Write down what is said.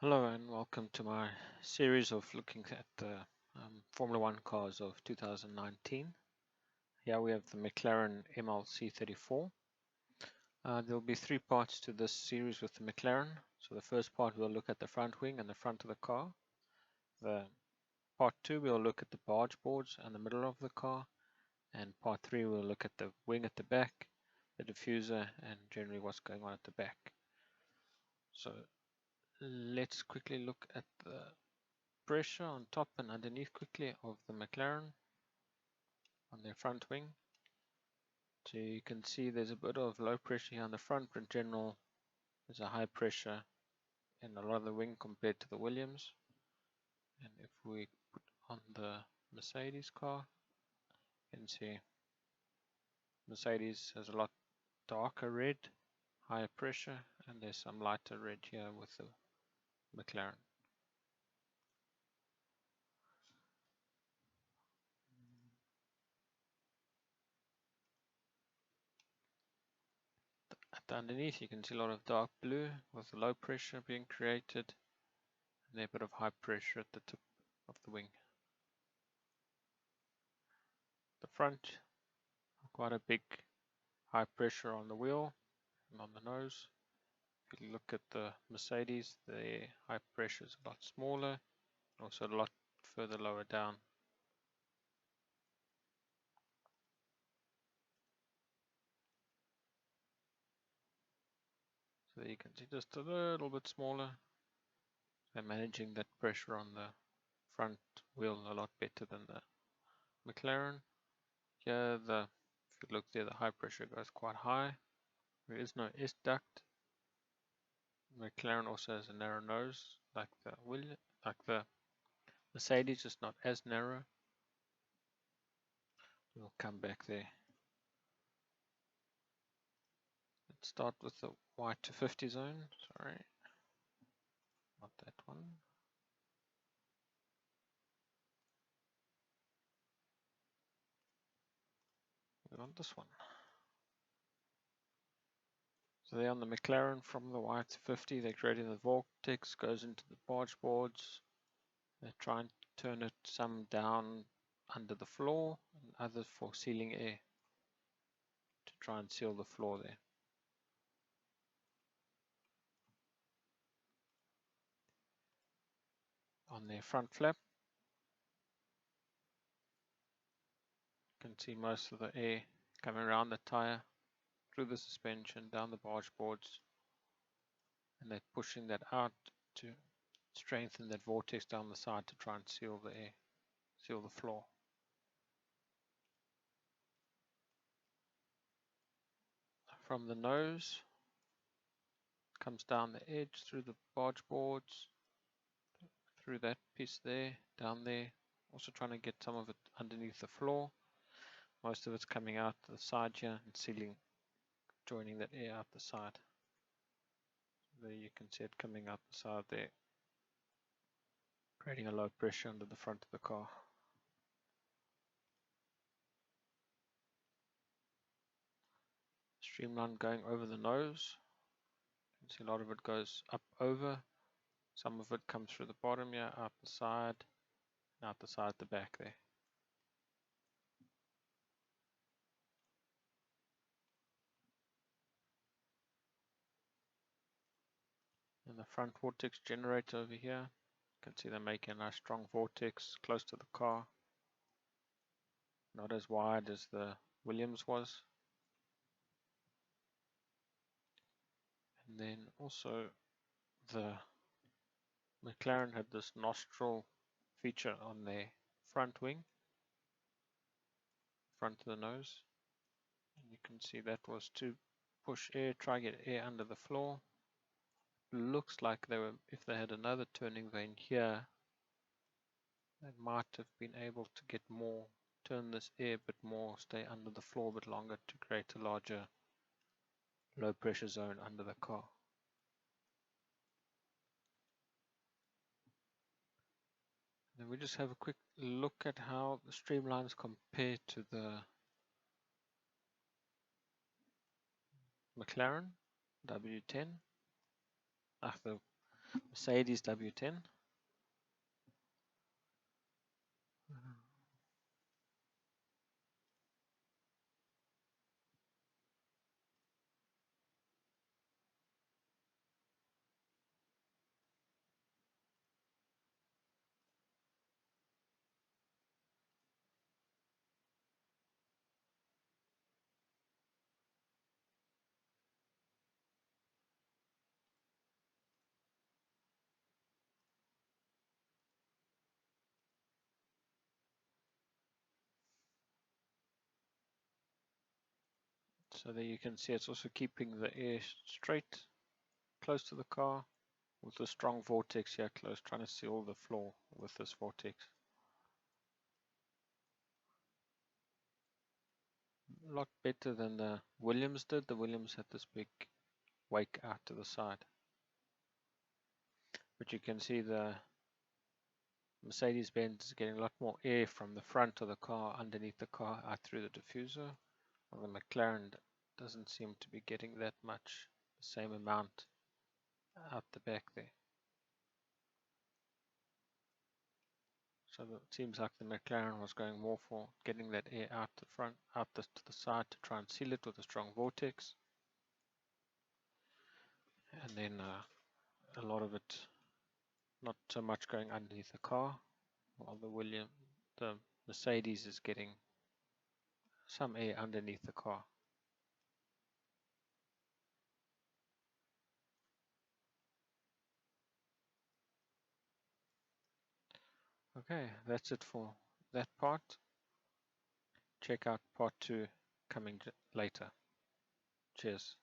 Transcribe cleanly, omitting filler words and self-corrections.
Hello and welcome to my series of looking at the Formula One cars of 2019. Here we have the McLaren MLC34. There will be three parts to this series with the McLaren. So the first part we'll look at the front wing and the front of the car. The part 2 we'll look at the barge boards and the middle of the car. And part 3 we'll look at the wing at the back, the diffuser, and generally what's going on at the back. So let's quickly look at the pressure on top and underneath quickly of the McLaren on their front wing. So you can see there's a bit of low pressure here on the front, but in general there's a high pressure in a lot of the wing compared to the Williams. And if we put on the Mercedes car, you can see Mercedes has a lot darker red, higher pressure, and there's some lighter red here with the McLaren. At the underneath you can see a lot of dark blue with low pressure being created and a bit of high pressure at the tip of the wing. The front, quite a big high pressure on the wheel and on the nose. If you look at the Mercedes, the high pressure is a lot smaller, also a lot further lower down. So you can see just a little bit smaller. They're managing that pressure on the front wheel a lot better than the McLaren. Here, if you look there, the high pressure goes quite high. There is no S duct. McLaren also has a narrow nose, like the Mercedes, just not as narrow. We'll come back there. Let's start with the Y250 zone. Sorry, not that one. We want this one. So there on the McLaren from the Y250, they're creating the vortex, goes into the barge boards. They're trying to turn it some down under the floor and others for sealing air to try and seal the floor there. On their front flap, you can see most of the air coming around the tire, through the suspension, down the barge boards, and they're pushing that out to strengthen that vortex down the side to try and seal the air, seal the floor. From the nose, comes down the edge through the barge boards, through that piece there, down there, also trying to get some of it underneath the floor. Most of it's coming out the side here and sealing, joining that air out the side. There you can see it coming out the side there, creating a low pressure under the front of the car. Streamline going over the nose. You can see a lot of it goes up over. Some of it comes through the bottom here, out the side, and out the side at the back there. And the front vortex generator over here, you can see they're making a nice strong vortex close to the car. Not as wide as the Williams was. And then also the McLaren had this nostril feature on their front wing, front of the nose. And you can see that was to push air, try get air under the floor. Looks like they were, if they had another turning vane here, they might have been able to get more, turn this air a bit more, stay under the floor a bit longer to create a larger low pressure zone under the car. Then we just have a quick look at how the streamlines compare to the McLaren W10. The Mercedes W10. So there you can see it's also keeping the air straight, close to the car, with a strong vortex here close, trying to seal the floor with this vortex. A lot better than the Williams did. The Williams had this big wake out to the side. But you can see the Mercedes-Benz is getting a lot more air from the front of the car, underneath the car, out through the diffuser. While the McLaren doesn't seem to be getting that much, the same amount out the back there. So it seems like the McLaren was going more for getting that air out the front, to the side to try and seal it with a strong vortex. And then a lot of it not so much going underneath the car, while the Mercedes is getting some air underneath the car. Okay, that's it for that part. Check out part 2 coming later. Cheers.